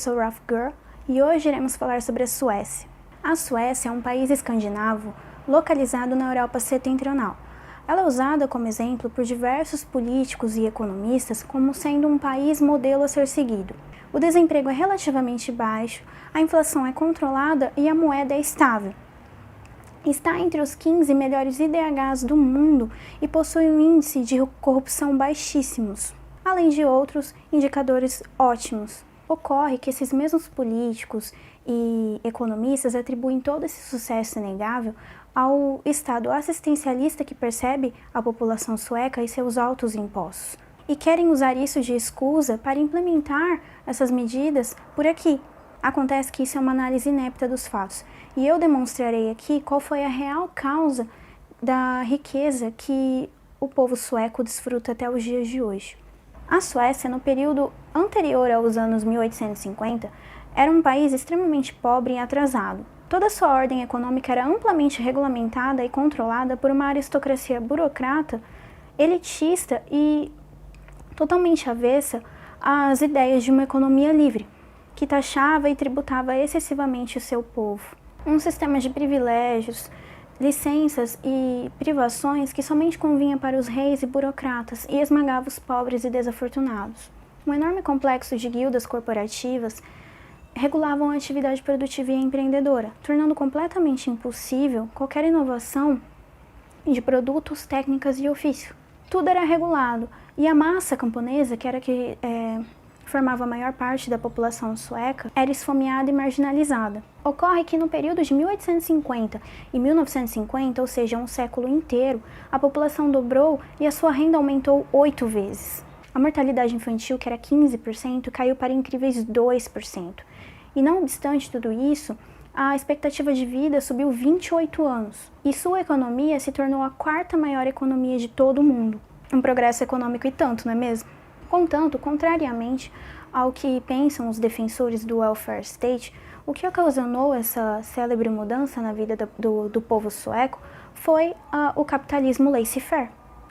sou Ralph Girl e hoje iremos falar sobre a Suécia. A Suécia é um país escandinavo localizado na Europa Setentrional. Ela é usada como exemplo por diversos políticos e economistas como sendo um país modelo a ser seguido. O desemprego é relativamente baixo, a inflação é controlada e a moeda é estável. Está entre os 15 melhores IDHs do mundo e possui um índice de corrupção baixíssimos, além de outros indicadores ótimos. Ocorre que esses mesmos políticos e economistas atribuem todo esse sucesso inegável ao Estado assistencialista que percebe a população sueca e seus altos impostos. E querem usar isso de escusa para implementar essas medidas por aqui. Acontece que isso é uma análise inepta dos fatos. E eu demonstrarei aqui qual foi a real causa da riqueza que o povo sueco desfruta até os dias de hoje. A Suécia, no período anterior aos anos 1850, era um país extremamente pobre e atrasado. Toda sua ordem econômica era amplamente regulamentada e controlada por uma aristocracia burocrata, elitista e totalmente avessa às ideias de uma economia livre, que taxava e tributava excessivamente o seu povo. Um sistema de privilégios, licenças e privações que somente convinha para os reis e burocratas e esmagava os pobres e desafortunados. Um enorme complexo de guildas corporativas regulavam a atividade produtiva e empreendedora, tornando completamente impossível qualquer inovação de produtos, técnicas e ofício. Tudo era regulado e a massa camponesa, que era que formava a maior parte da população sueca, era esfomeada e marginalizada. Ocorre que no período de 1850 e 1950, ou seja, um século inteiro, a população dobrou e a sua renda aumentou 8 vezes. A mortalidade infantil, que era 15%, caiu para incríveis 2%. E não obstante tudo isso, a expectativa de vida subiu 28 anos e sua economia se tornou a quarta maior economia de todo o mundo. Um progresso econômico e tanto, não é mesmo? Contanto, contrariamente ao que pensam os defensores do welfare state, o que ocasionou essa célebre mudança na vida do povo sueco foi o capitalismo laissez-faire.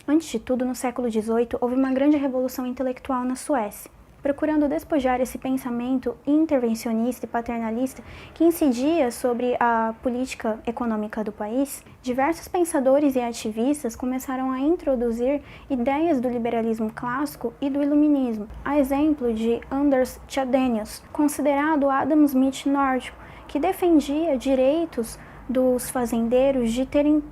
Antes de tudo, no século XVIII, houve uma grande revolução intelectual na Suécia, procurando despojar esse pensamento intervencionista e paternalista que incidia sobre a política econômica do país. Diversos pensadores e ativistas começaram a introduzir ideias do liberalismo clássico e do iluminismo, a exemplo de Anders Chadenius, considerado Adam Smith nórdico, que defendia direitos dos fazendeiros de terem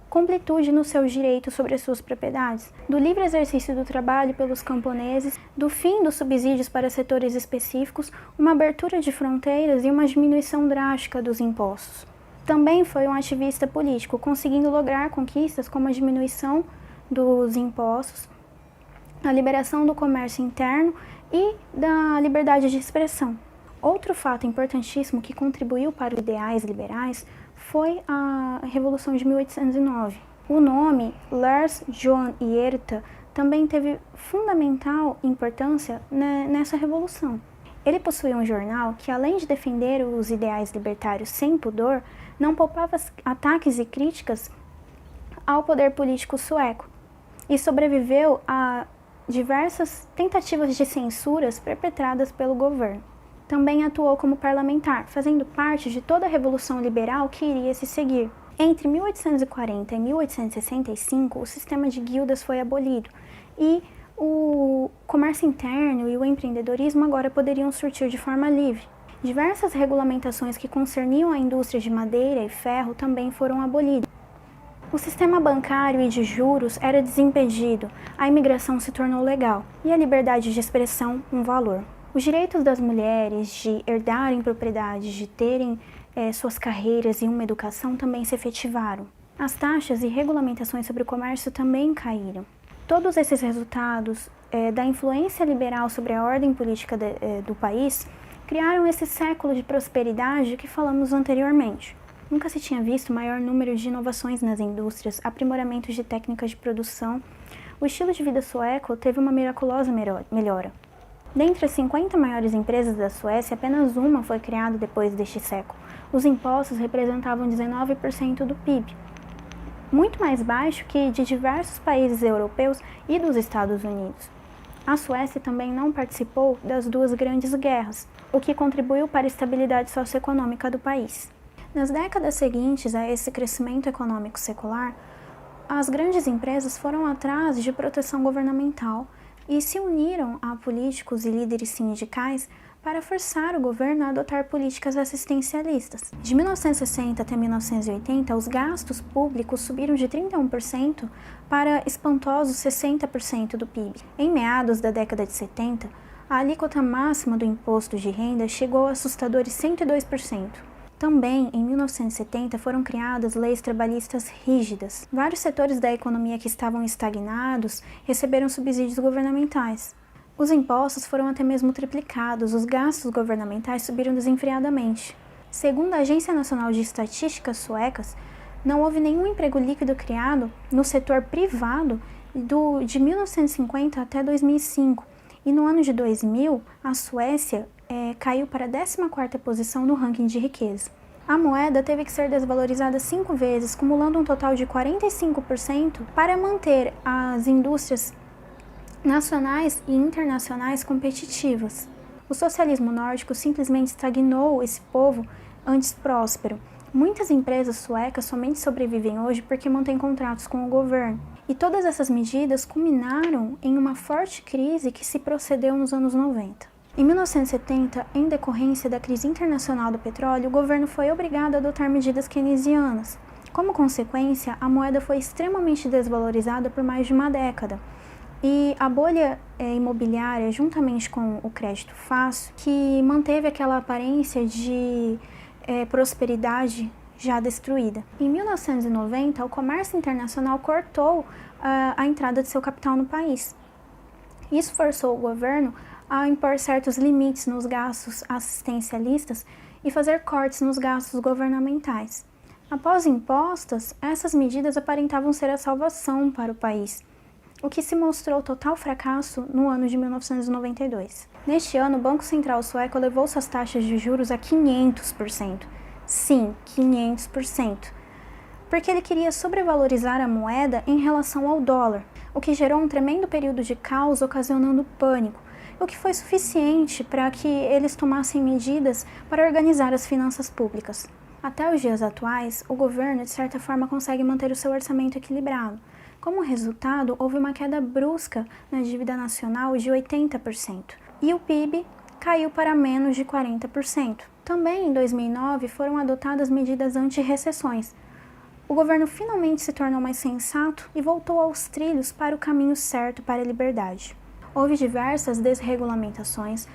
completude nos seus direitos sobre as suas propriedades, do livre exercício do trabalho pelos camponeses, do fim dos subsídios para setores específicos, uma abertura de fronteiras e uma diminuição drástica dos impostos. Também foi um ativista político, conseguindo lograr conquistas como a diminuição dos impostos, a liberação do comércio interno e da liberdade de expressão. Outro fato importantíssimo que contribuiu para os ideais liberais foi a Revolução de 1809. O nome Lars Johan Hierta também teve fundamental importância nessa revolução. Ele possuía um jornal que, além de defender os ideais libertários sem pudor, não poupava ataques e críticas ao poder político sueco e sobreviveu a diversas tentativas de censuras perpetradas pelo governo. Também atuou como parlamentar, fazendo parte de toda a revolução liberal que iria se seguir. Entre 1840 e 1865, o sistema de guildas foi abolido e o comércio interno e o empreendedorismo agora poderiam surtir de forma livre. Diversas regulamentações que concerniam a indústria de madeira e ferro também foram abolidas. O sistema bancário e de juros era desimpedido, a imigração se tornou legal e a liberdade de expressão um valor. Os direitos das mulheres de herdarem propriedades, de terem suas carreiras e uma educação também se efetivaram. As taxas e regulamentações sobre o comércio também caíram. Todos esses resultados da influência liberal sobre a ordem política do país criaram esse século de prosperidade que falamos anteriormente. Nunca se tinha visto maior número de inovações nas indústrias, aprimoramentos de técnicas de produção. O estilo de vida sueco teve uma miraculosa melhora. Dentre as 50 maiores empresas da Suécia, apenas uma foi criada depois deste século. Os impostos representavam 19% do PIB, muito mais baixo que de diversos países europeus e dos Estados Unidos. A Suécia também não participou das duas grandes guerras, o que contribuiu para a estabilidade socioeconômica do país. Nas décadas seguintes a esse crescimento econômico secular, as grandes empresas foram atrás de proteção governamental e se uniram a políticos e líderes sindicais para forçar o governo a adotar políticas assistencialistas. De 1960 até 1980, os gastos públicos subiram de 31% para espantosos 60% do PIB. Em meados da década de 70, a alíquota máxima do imposto de renda chegou a assustadores 102%. Também, em 1970, foram criadas leis trabalhistas rígidas. Vários setores da economia que estavam estagnados receberam subsídios governamentais. Os impostos foram até mesmo triplicados, os gastos governamentais subiram desenfreadamente. Segundo a Agência Nacional de Estatísticas suecas, não houve nenhum emprego líquido criado no setor privado de 1950 até 2005, e no ano de 2000, a Suécia caiu para a 14ª posição no ranking de riqueza. A moeda teve que ser desvalorizada 5 vezes, acumulando um total de 45% para manter as indústrias nacionais e internacionais competitivas. O socialismo nórdico simplesmente estagnou esse povo antes próspero. Muitas empresas suecas somente sobrevivem hoje porque mantêm contratos com o governo. E todas essas medidas culminaram em uma forte crise que se procedeu nos anos 90. Em 1970, em decorrência da crise internacional do petróleo, o governo foi obrigado a adotar medidas keynesianas. Como consequência, a moeda foi extremamente desvalorizada por mais de uma década. E a bolha imobiliária, juntamente com o crédito fácil, que manteve aquela aparência de prosperidade já destruída. Em 1990, o comércio internacional cortou a entrada de seu capital no país. Isso forçou o governo a impor certos limites nos gastos assistencialistas e fazer cortes nos gastos governamentais. Após impostas, essas medidas aparentavam ser a salvação para o país, o que se mostrou total fracasso no ano de 1992. Neste ano, o Banco Central sueco elevou suas taxas de juros a 500%. Sim, 500%. Porque ele queria sobrevalorizar a moeda em relação ao dólar, o que gerou um tremendo período de caos, ocasionando pânico, o que foi suficiente para que eles tomassem medidas para organizar as finanças públicas. Até os dias atuais, o governo, de certa forma, consegue manter o seu orçamento equilibrado. Como resultado, houve uma queda brusca na dívida nacional de 80%, e o PIB caiu para menos de 40%. Também em 2009 foram adotadas medidas anti-recessões. O governo finalmente se tornou mais sensato e voltou aos trilhos para o caminho certo para a liberdade. Houve diversas desregulamentações,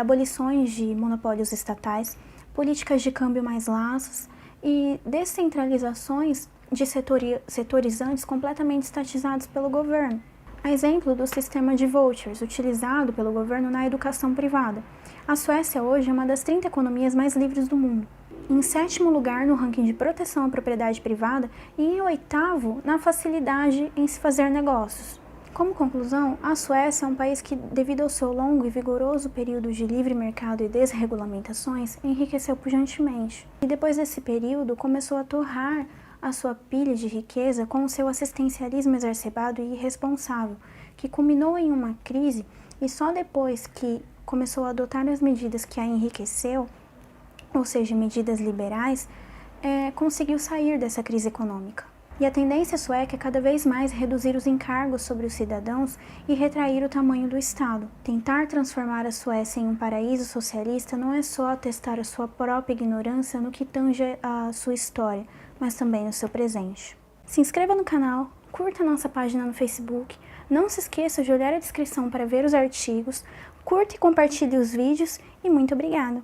abolições de monopólios estatais, políticas de câmbio mais laxas e descentralizações de setores antes completamente estatizados pelo governo. A exemplo do sistema de vouchers utilizado pelo governo na educação privada. A Suécia hoje é uma das 30 economias mais livres do mundo. Em 7º lugar no ranking de proteção à propriedade privada e em 8º na facilidade em se fazer negócios. Como conclusão, a Suécia é um país que, devido ao seu longo e vigoroso período de livre mercado e desregulamentações, enriqueceu pujantemente. E depois desse período, começou a torrar a sua pilha de riqueza com o seu assistencialismo exacerbado e irresponsável, que culminou em uma crise e só depois que começou a adotar as medidas que a enriqueceu, ou seja, medidas liberais, conseguiu sair dessa crise econômica. E a tendência sueca é cada vez mais reduzir os encargos sobre os cidadãos e retrair o tamanho do Estado. Tentar transformar a Suécia em um paraíso socialista não é só atestar a sua própria ignorância no que tange a sua história, mas também no seu presente. Se inscreva no canal, curta nossa página no Facebook, não se esqueça de olhar a descrição para ver os artigos, curta e compartilhe os vídeos e muito obrigada!